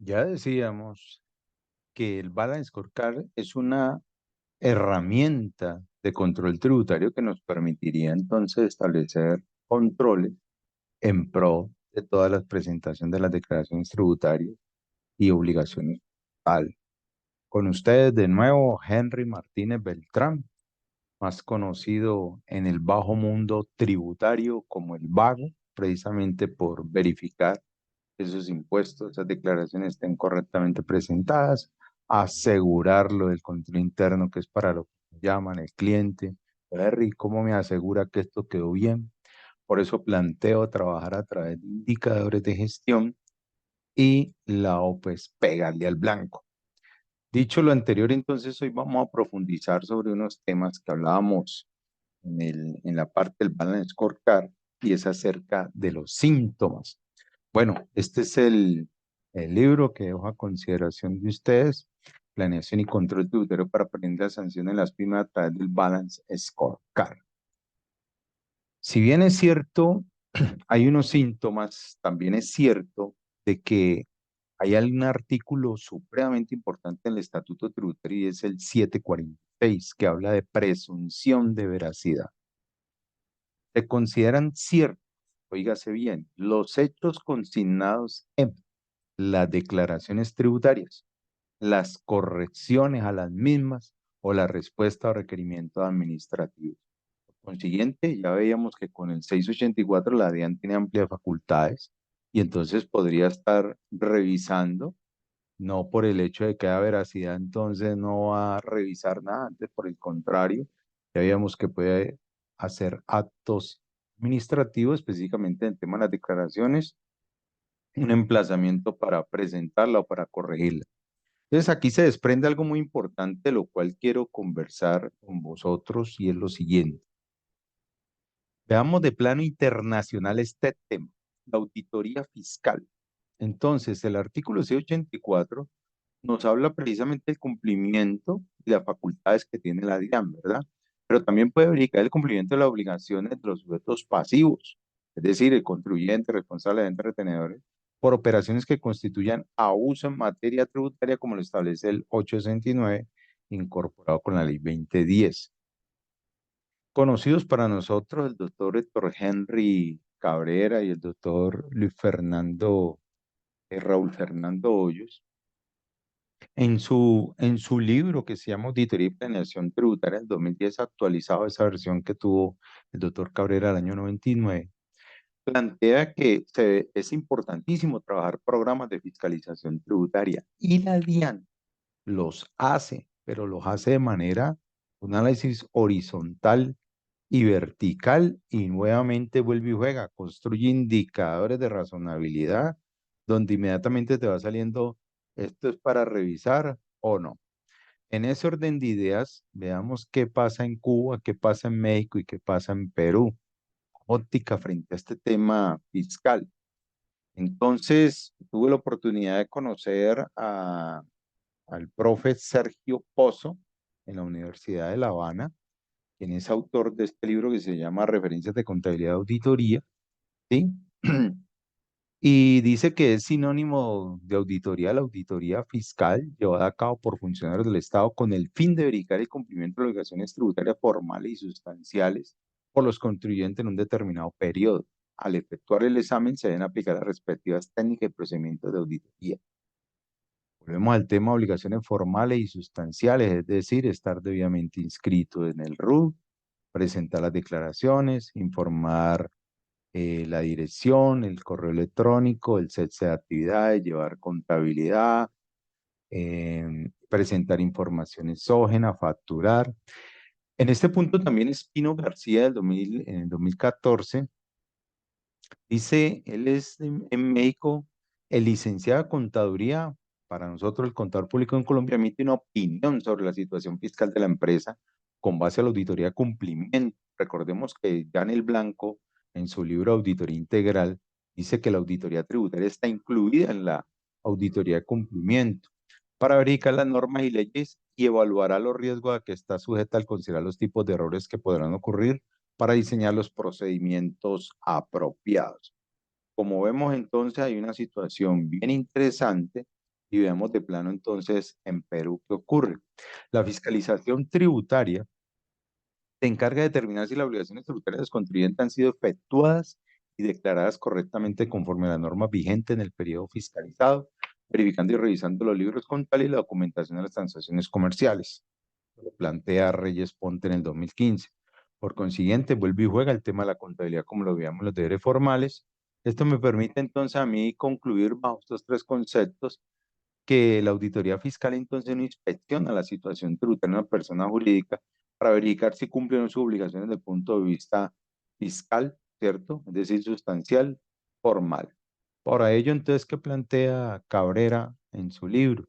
Ya decíamos que el Balance Scorecard es una herramienta de control tributario que nos permitiría entonces establecer controles en pro de todas las presentaciones de las declaraciones tributarias y obligaciones. Tal. Con ustedes de nuevo, Henry Martínez Beltrán, más conocido en el bajo mundo tributario como el vago, precisamente por verificar que esos impuestos, esas declaraciones estén correctamente presentadas, asegurarlo del control interno, que es para lo que llaman el cliente. Henry, ¿cómo me asegura que esto quedó bien? Por eso planteo trabajar a través de indicadores de gestión y la O, pues, pegarle al blanco. Dicho lo anterior, entonces hoy vamos a profundizar sobre unos temas que hablábamos en la parte del Balance Scorecard y es acerca de los síntomas. Bueno, este es el libro que dejo a consideración de ustedes, Planeación y Control Tributario para prevenir la sanción en las pymes a través del Balance Scorecard. Si bien es cierto, hay unos síntomas, también es cierto de que hay un artículo supremamente importante en el Estatuto Tributario y es el 746, que habla de presunción de veracidad. Se consideran ciertos, oígase bien, los hechos consignados en las declaraciones tributarias, las correcciones a las mismas o la respuesta a requerimientos administrativos. Por consiguiente, ya veíamos que con el 684 la DIAN tiene amplias facultades y entonces podría estar revisando, no por el hecho de que haya veracidad, entonces no va a revisar nada, antes por el contrario, ya veíamos que puede hacer actos administrativos, específicamente en el tema de las declaraciones, un emplazamiento para presentarla o para corregirla. Entonces aquí se desprende algo muy importante, lo cual quiero conversar con vosotros y es lo siguiente. Veamos de plano internacional este tema, la auditoría fiscal. Entonces, el artículo 684 nos habla precisamente del cumplimiento y las facultades que tiene la DIAN, ¿verdad? Pero también puede verificar el cumplimiento de las obligaciones de los sujetos pasivos, es decir, el contribuyente, responsable de entes retenedores, por operaciones que constituyan abuso en materia tributaria, como lo establece el 869, incorporado con la ley 2010. Conocidos para nosotros, el doctor Héctor Henry Cabrera y el doctor Raúl Fernando Hoyos, en su libro que se llama Auditoría y Planeación Tributaria del 2010, actualizado esa versión que tuvo el doctor Cabrera el año 99, plantea que es importantísimo trabajar programas de fiscalización tributaria y la DIAN los hace, pero los hace de manera, un análisis horizontal y vertical y nuevamente vuelve y juega, construye indicadores de razonabilidad donde inmediatamente te va saliendo esto es para revisar o no. En ese orden de ideas, veamos qué pasa en Cuba, qué pasa en México y qué pasa en Perú. Óptica frente a este tema fiscal. Entonces, tuve la oportunidad de conocer al profe Sergio Pozo en la Universidad de La Habana, quien es autor de este libro que se llama Referencias de Contabilidad y Auditoría, ¿sí? Y dice que es sinónimo de auditoría, la auditoría fiscal llevada a cabo por funcionarios del Estado con el fin de verificar el cumplimiento de obligaciones tributarias formales y sustanciales por los contribuyentes en un determinado periodo. Al efectuar el examen se deben aplicar las respectivas técnicas y procedimientos de auditoría. Volvemos al tema de obligaciones formales y sustanciales, es decir, estar debidamente inscrito en el RUT, presentar las declaraciones, informar la dirección, el correo electrónico, el cese de actividades, llevar contabilidad, presentar información exógena, facturar. En este punto también Espino García en el 2014 dice, él es en México el licenciado de contaduría para nosotros el contador público en Colombia emite una opinión sobre la situación fiscal de la empresa con base a la auditoría de cumplimiento. Recordemos que Janel Blanco, en su libro Auditoría Integral, dice que la auditoría tributaria está incluida en la auditoría de cumplimiento para verificar las normas y leyes y evaluará los riesgos a que está sujeta al considerar los tipos de errores que podrán ocurrir para diseñar los procedimientos apropiados. Como vemos entonces hay una situación bien interesante y vemos de plano entonces en Perú qué ocurre. La fiscalización tributaria se encarga de determinar si las obligaciones tributarias de los contribuyentes han sido efectuadas y declaradas correctamente conforme a la norma vigente en el periodo fiscalizado, verificando y revisando los libros contables y la documentación de las transacciones comerciales. Lo plantea Reyes Ponte en el 2015. Por consiguiente, vuelve y juega el tema de la contabilidad como lo veíamos en los deberes formales. Esto me permite entonces a mí concluir bajo estos tres conceptos que la auditoría fiscal entonces no inspecciona la situación tributaria de una persona jurídica para verificar si cumplieron sus obligaciones desde el punto de vista fiscal, ¿cierto? Es decir, sustancial, formal. Para ello, entonces, ¿qué plantea Cabrera en su libro?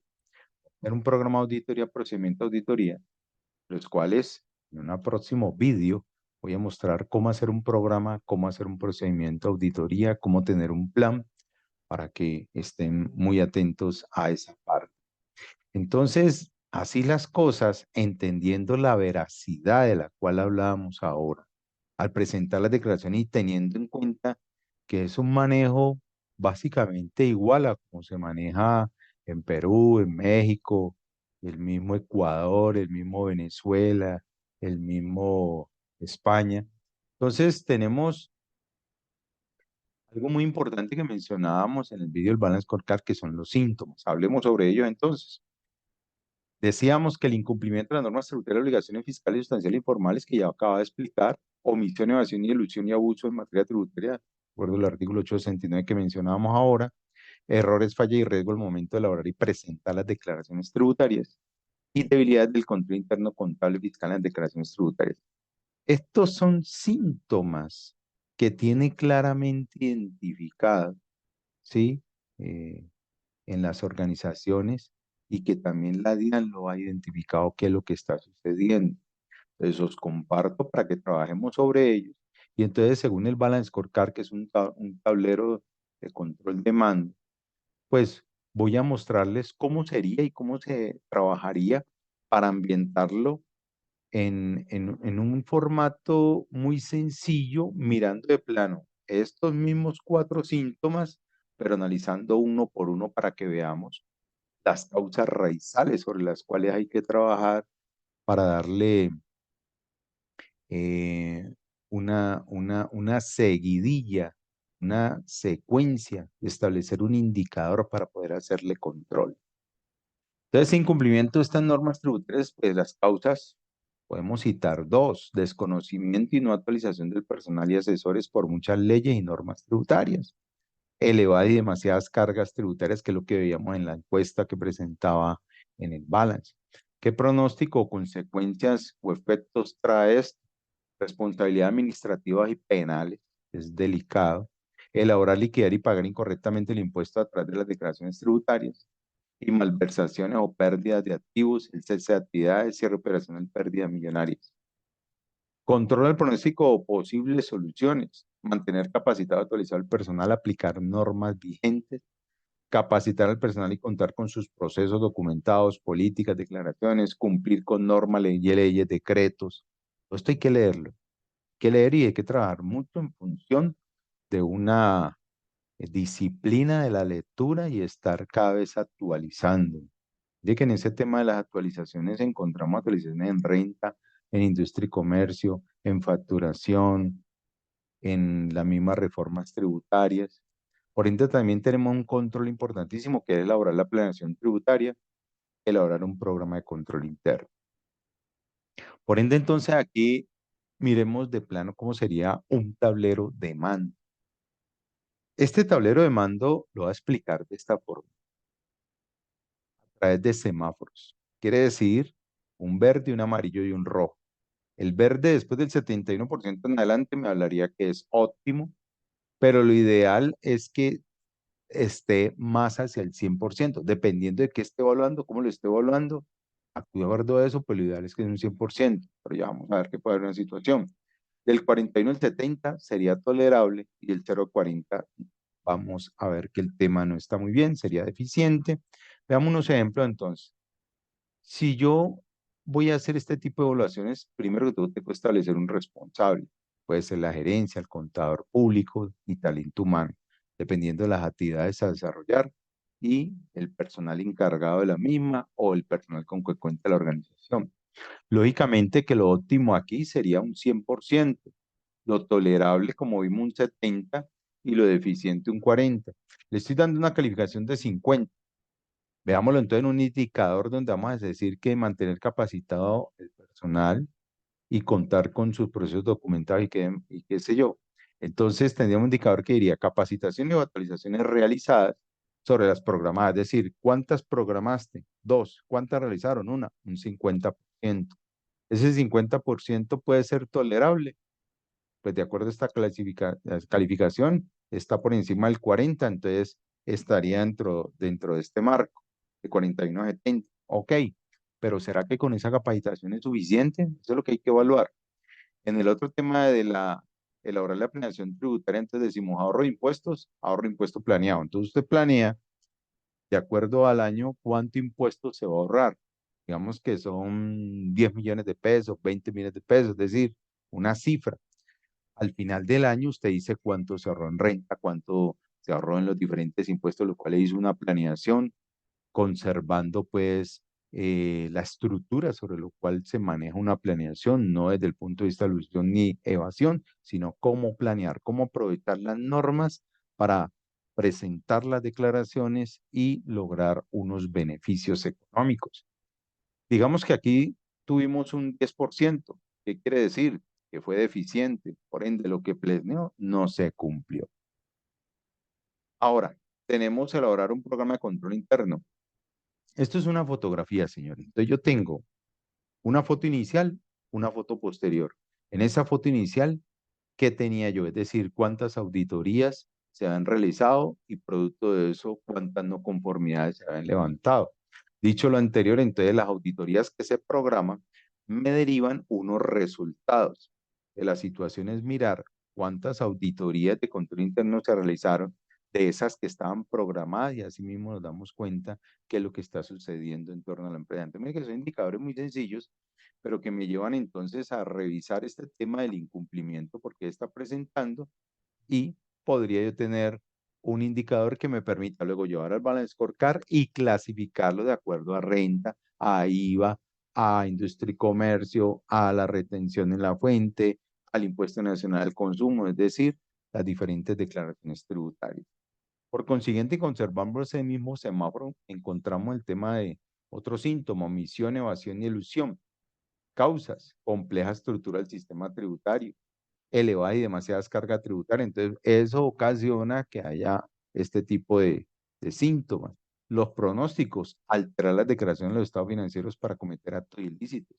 Era un programa de auditoría, procedimiento de auditoría, los cuales en un próximo vídeo voy a mostrar cómo hacer un programa, cómo hacer un procedimiento de auditoría, cómo tener un plan para que estén muy atentos a esa parte. Entonces, así las cosas, entendiendo la veracidad de la cual hablábamos ahora, al presentar las declaraciones y teniendo en cuenta que es un manejo básicamente igual a como se maneja en Perú, en México, el mismo Ecuador, el mismo Venezuela, el mismo España. Entonces, tenemos algo muy importante que mencionábamos en el video del Balance Scorecard, que son los síntomas. Hablemos sobre ellos entonces. Decíamos que el incumplimiento de las normas tributarias, obligaciones fiscales y sustanciales informales que ya acaba de explicar, omisión, evasión y elusión y abuso en materia tributaria, de acuerdo al artículo 869 que mencionábamos ahora, errores, falla y riesgo al momento de elaborar y presentar las declaraciones tributarias y debilidades del control interno contable y fiscal en las declaraciones tributarias. Estos son síntomas que tiene claramente identificados, ¿sí? Eh, en las organizaciones y que también la DIAN lo ha identificado qué es lo que está sucediendo. Entonces, os comparto para que trabajemos sobre ellos. Y entonces, según el Balance Scorecard, que es un tablero de control de mando, pues voy a mostrarles cómo sería y cómo se trabajaría para ambientarlo en un formato muy sencillo, mirando de plano estos mismos cuatro síntomas, pero analizando uno por uno para que veamos las causas raizales sobre las cuales hay que trabajar para darle eh, una seguidilla, una secuencia, establecer un indicador para poder hacerle control. Entonces, incumplimiento de estas normas tributarias, pues las causas, podemos citar dos: desconocimiento y no actualización del personal y asesores por muchas leyes y normas tributarias, elevada y demasiadas cargas tributarias, que es lo que veíamos en la encuesta que presentaba en el balance. ¿Qué pronóstico, consecuencias o efectos trae esto? Responsabilidad administrativas y penales, es delicado. Elaborar, liquidar y pagar incorrectamente el impuesto a través de las declaraciones tributarias y malversaciones o pérdidas de activos, el cese de actividades, cierre operacional, pérdidas millonarias. Controla el pronóstico o posibles soluciones, mantener capacitado, actualizado el personal, aplicar normas vigentes, capacitar al personal y contar con sus procesos documentados, políticas, declaraciones, cumplir con normas, leyes, decretos. Todo esto hay que leerlo, hay que leer y hay que trabajar mucho en función de una disciplina de la lectura y estar cada vez actualizando. De que en ese tema de las actualizaciones encontramos actualizaciones en renta, en industria y comercio, en facturación, en las mismas reformas tributarias. Por ende, también tenemos un control importantísimo que es elaborar la planeación tributaria, elaborar un programa de control interno. Por ende, entonces aquí miremos de plano cómo sería un tablero de mando. Este tablero de mando lo voy a explicar de esta forma, a través de semáforos. Quiere decir un verde, un amarillo y un rojo. El verde después del 71% en adelante me hablaría que es óptimo, pero lo ideal es que esté más hacia el 100%, dependiendo de qué esté evaluando, cómo lo esté evaluando. De acuerdo a eso, pues lo ideal es que es un 100%, pero ya vamos a ver que puede haber una situación. Del 41 al 70 sería tolerable y del 0 al 40 vamos a ver que el tema no está muy bien, sería deficiente. Veamos unos ejemplos entonces. Si yo voy a hacer este tipo de evaluaciones, primero que todo tengo que establecer un responsable. Puede ser la gerencia, el contador público y talento humano, dependiendo de las actividades a desarrollar y el personal encargado de la misma o el personal con que cuenta la organización. Lógicamente que lo óptimo aquí sería un 100%, lo tolerable como vimos un 70% y lo deficiente un 40%. Le estoy dando una calificación de 50. Veámoslo entonces en un indicador donde vamos a decir que mantener capacitado el personal y contar con sus procesos documentados y qué sé yo. Entonces tendríamos un indicador que diría capacitación y actualizaciones realizadas sobre las programadas, es decir, ¿cuántas programaste? Dos. ¿Cuántas realizaron? Una, un 50%. Ese 50% puede ser tolerable, pues de acuerdo a esta calificación, está por encima del 40, entonces estaría dentro de este marco de 41 a 70. Ok, pero ¿será que con esa capacitación es suficiente? Eso es lo que hay que evaluar. En el otro tema de elaborar la planeación tributaria, entonces decimos ahorro de impuesto planeado. Entonces usted planea, de acuerdo al año, cuánto impuesto se va a ahorrar. Digamos que son 10 millones de pesos, 20 millones de pesos, es decir, una cifra. Al final del año usted dice cuánto se ahorró en renta, cuánto se ahorró en los diferentes impuestos, lo cual hizo una planeación conservando pues la estructura sobre lo cual se maneja una planeación, no desde el punto de vista de ilusión ni evasión, sino cómo planear, cómo aprovechar las normas para presentar las declaraciones y lograr unos beneficios económicos. Digamos que aquí tuvimos un 10%. ¿Qué quiere decir? Que fue deficiente, por ende lo que planeó no se cumplió. Ahora, tenemos elaborar un programa de control interno. Esto es una fotografía, señores. Entonces yo tengo una foto inicial, una foto posterior. En esa foto inicial, ¿qué tenía yo? Es decir, cuántas auditorías se han realizado y producto de eso, cuántas no conformidades se han levantado. Dicho lo anterior, entonces las auditorías que se programan me derivan unos resultados. De la situación es mirar cuántas auditorías de control interno se realizaron de esas que estaban programadas y así mismo nos damos cuenta qué es lo que está sucediendo en torno a la empresa. Entonces, mire que son indicadores muy sencillos, pero que me llevan entonces a revisar este tema del incumplimiento porque está presentando y podría yo tener un indicador que me permita luego llevar al Balance Scorecard y clasificarlo de acuerdo a renta, a IVA, a industria y comercio, a la retención en la fuente, al impuesto nacional al consumo, es decir, las diferentes declaraciones tributarias. Por consiguiente, conservando ese mismo semáforo, encontramos el tema de otro síntoma, omisión, evasión y elusión. Causas, compleja estructura del sistema tributario, elevada y demasiadas cargas tributarias. Entonces, eso ocasiona que haya este tipo de síntomas. Los pronósticos, alterar las declaraciones de los estados financieros para cometer actos ilícitos.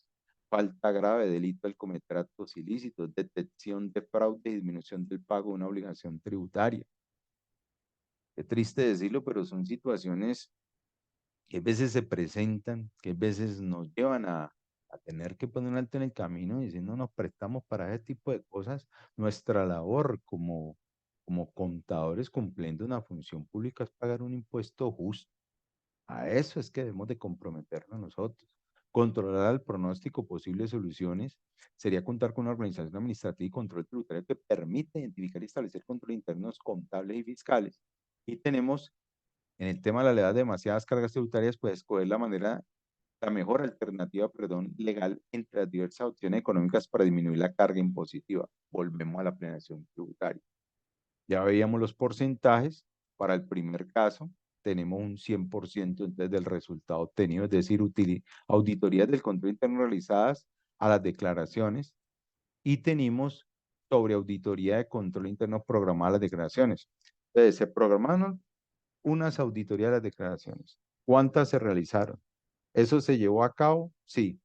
Falta grave, delito al cometer actos ilícitos, detección de fraude y disminución del pago de una obligación tributaria. Qué triste decirlo, pero son situaciones que a veces se presentan, que a veces nos llevan a tener que poner un alto en el camino y si no nos prestamos para ese tipo de cosas, nuestra labor como contadores cumpliendo una función pública es pagar un impuesto justo. A eso es que debemos de comprometernos nosotros. Controlar el pronóstico, posibles soluciones, sería contar con una organización administrativa y control tributario que permite identificar y establecer controles internos contables y fiscales. Y tenemos en el tema de la levedad de demasiadas cargas tributarias, pues escoger la mejor alternativa, perdón, legal entre las diversas opciones económicas para disminuir la carga impositiva. Volvemos a la planeación tributaria. Ya veíamos los porcentajes. Para el primer caso, tenemos un 100% entonces del resultado obtenido, es decir, auditorías del control interno realizadas a las declaraciones y tenemos sobre auditoría de control interno programada a las declaraciones. Entonces, se programaron unas auditorías de las declaraciones. ¿Cuántas se realizaron? ¿Eso se llevó a cabo? Sí.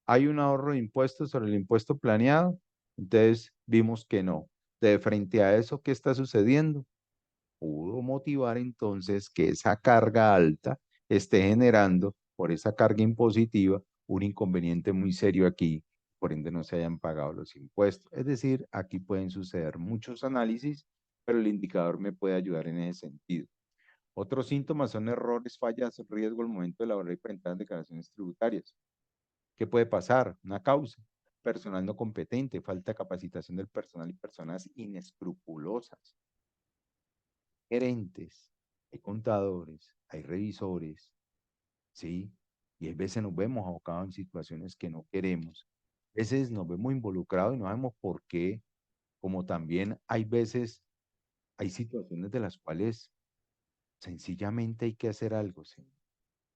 ¿Hay un ahorro de impuestos sobre el impuesto planeado? Entonces vimos que no. De frente a eso, ¿qué está sucediendo? pudo motivar entonces que esa carga alta esté generando, por esa carga impositiva, un inconveniente muy serio aquí, por ende no se hayan pagado los impuestos. Es decir, aquí pueden suceder muchos análisis, pero el indicador me puede ayudar en ese sentido. Otros síntomas son errores, fallas, riesgo al momento de elaborar y presentar declaraciones tributarias. ¿Qué puede pasar? Una causa. Personal no competente, falta de capacitación del personal y personas inescrupulosas. Gerentes, hay contadores, hay revisores, ¿sí? Y hay veces nos vemos abocados en situaciones que no queremos. A veces nos vemos involucrados y no sabemos por qué, como también hay veces, hay situaciones de las cuales sencillamente hay que hacer algo, ¿sí?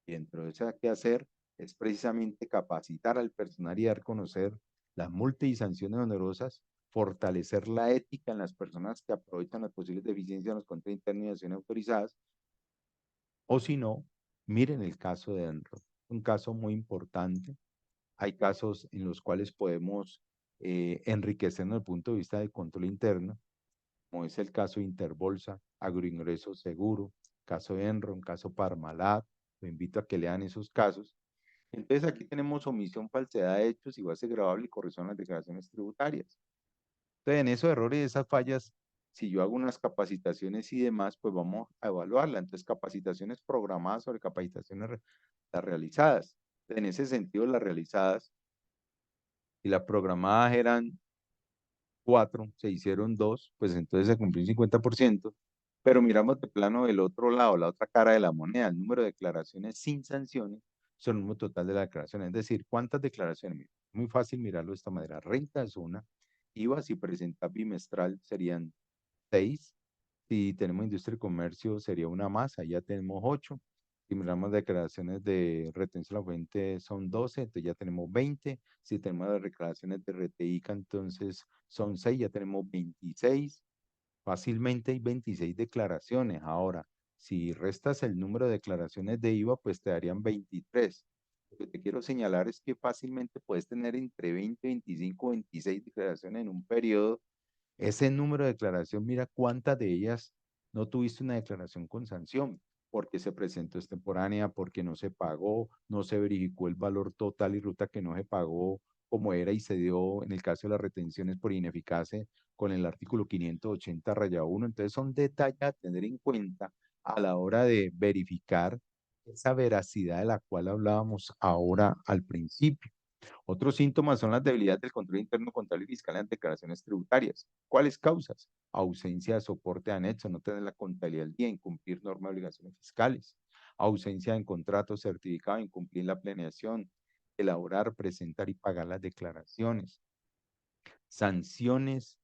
Y dentro de ese que hacer es precisamente capacitar al personal y dar a conocer las multas y sanciones onerosas, fortalecer la ética en las personas que aprovechan las posibles deficiencias en los controles internos y acciones autorizadas, o si no, miren el caso de Enron, un caso muy importante. Hay casos en los cuales podemos enriquecernos desde el punto de vista del control interno, como es el caso de Interbolsa, Agroingreso Seguro, caso Enron, caso Parmalat. Lo invito a que lean esos casos. Entonces aquí tenemos omisión, falsedad de hechos y base grabable y corrección en las declaraciones tributarias. Entonces en esos errores y esas fallas, si yo hago unas capacitaciones y demás, pues vamos a evaluarla. Entonces capacitaciones programadas sobre capacitaciones las realizadas. En ese sentido, las realizadas y las programadas eran 4, se hicieron 2, pues entonces se cumplió un 50%, pero miramos de plano del otro lado, la otra cara de la moneda, el número de declaraciones sin sanciones son el número total de las declaraciones, es decir, ¿cuántas declaraciones? Mira, muy fácil mirarlo de esta manera, renta es una, IVA si presenta bimestral serían 6, si tenemos industria y comercio sería una más, allá tenemos 8. Si miramos declaraciones de retención a la fuente son 12, entonces ya tenemos 20. Si tenemos las declaraciones de RTICA, entonces son 6, ya tenemos 26. Fácilmente hay 26 declaraciones. Ahora, si restas el número de declaraciones de IVA, pues te darían 23. Lo que te quiero señalar es que fácilmente puedes tener entre 20, 25, 26 declaraciones en un periodo. Ese número de declaración, mira cuántas de ellas no tuviste una declaración con sanción, porque se presentó extemporánea, porque no se pagó, no se verificó el valor total y ruta que no se pagó como era y se dio en el caso de las retenciones por ineficacia con el artículo 580 raya 1. Entonces son detalles a tener en cuenta a la hora de verificar esa veracidad de la cual hablábamos ahora al principio. Otros síntomas son las debilidades del control interno contable y fiscal en declaraciones tributarias. ¿Cuáles causas? Ausencia de soporte de anexo, no tener la contabilidad al día, incumplir normas y obligaciones fiscales. Ausencia en contrato certificado, incumplir la planeación, elaborar, presentar y pagar las declaraciones. Sanciones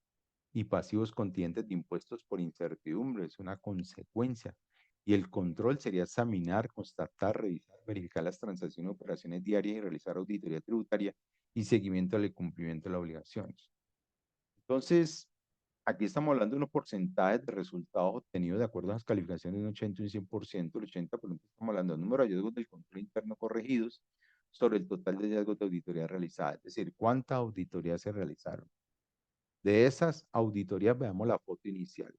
y pasivos contingentes de impuestos por incertidumbre, es una consecuencia. Y el control sería examinar, constatar, revisar, verificar las transacciones y operaciones diarias y realizar auditoría tributaria y seguimiento del cumplimiento de las obligaciones. Entonces, aquí estamos hablando de unos porcentajes de resultados obtenidos de acuerdo a las calificaciones de un 80 y un 100%. El 80% estamos hablando del número de hallazgos del control interno corregidos sobre el total de hallazgos de auditoría realizada, es decir, cuántas auditorías se realizaron. De esas auditorías, veamos la foto inicial.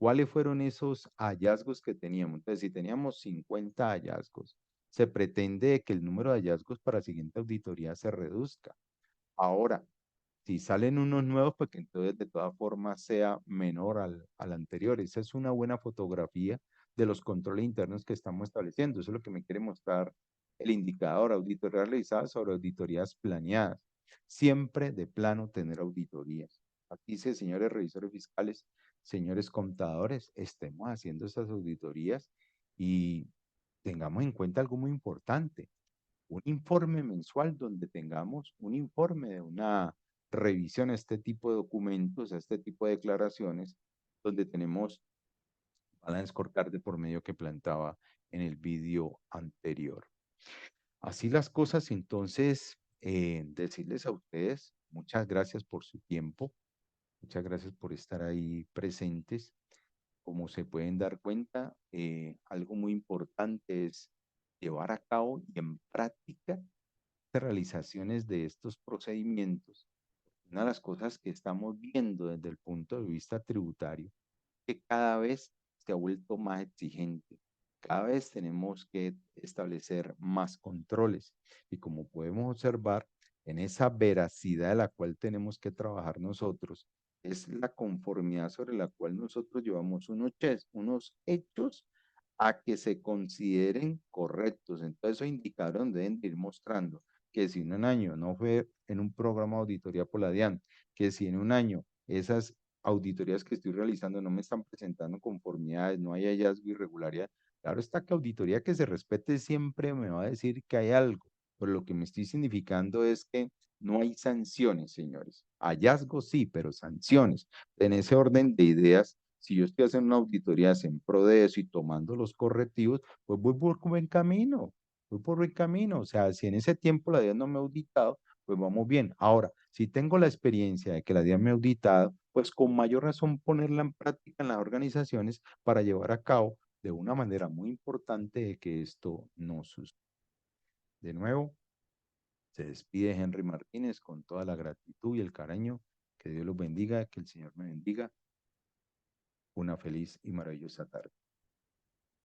¿Cuáles fueron esos hallazgos que teníamos? Entonces, si teníamos 50 hallazgos, se pretende que el número de hallazgos para la siguiente auditoría se reduzca. Ahora, si salen unos nuevos, pues que entonces de todas formas sea menor al anterior. Esa es una buena fotografía de los controles internos que estamos estableciendo. Eso es lo que me quiere mostrar el indicador, auditorías realizadas sobre auditorías planeadas. Siempre de plano tener auditorías. Aquí dice, señores revisores fiscales, señores contadores, estemos haciendo esas auditorías y tengamos en cuenta algo muy importante, un informe mensual donde tengamos un informe de una revisión a este tipo de documentos, a este tipo de declaraciones, donde tenemos balance scorecard de por medio que plantaba en el vídeo anterior. Así las cosas, entonces, decirles a ustedes, muchas gracias por su tiempo, muchas gracias por estar ahí presentes. Como se pueden dar cuenta, algo muy importante es llevar a cabo y en práctica realizaciones de estos procedimientos. Una de las cosas que estamos viendo desde el punto de vista tributario, que cada vez te ha vuelto más exigente. Cada vez tenemos que establecer más controles y como podemos observar, en esa veracidad de la cual tenemos que trabajar nosotros, es la conformidad sobre la cual nosotros llevamos unos hechos a que se consideren correctos. Entonces, esos indicadores deben de ir mostrando que si en un año no fue en un programa de auditoría por la DIAN, que si en un año esas auditorías que estoy realizando no me están presentando conformidades, no hay hallazgo irregularidad, claro está que auditoría que se respete siempre me va a decir que hay algo, pero lo que me estoy significando es que no hay sanciones, señores. Hallazgos sí, pero sanciones. En ese orden de ideas, si yo estoy haciendo una auditoría en pro de eso y tomando los correctivos, pues voy por buen camino, voy por buen camino. O sea, si en ese tiempo la DIAN no me ha auditado, pues vamos bien. Ahora, si tengo la experiencia de que la DIAN me ha auditado, pues con mayor razón ponerla en práctica en las organizaciones para llevar a cabo de una manera muy importante de que esto no suceda. De nuevo, se despide Henry Martínez con toda la gratitud y el cariño. Que Dios los bendiga, que el Señor me bendiga. Una feliz y maravillosa tarde.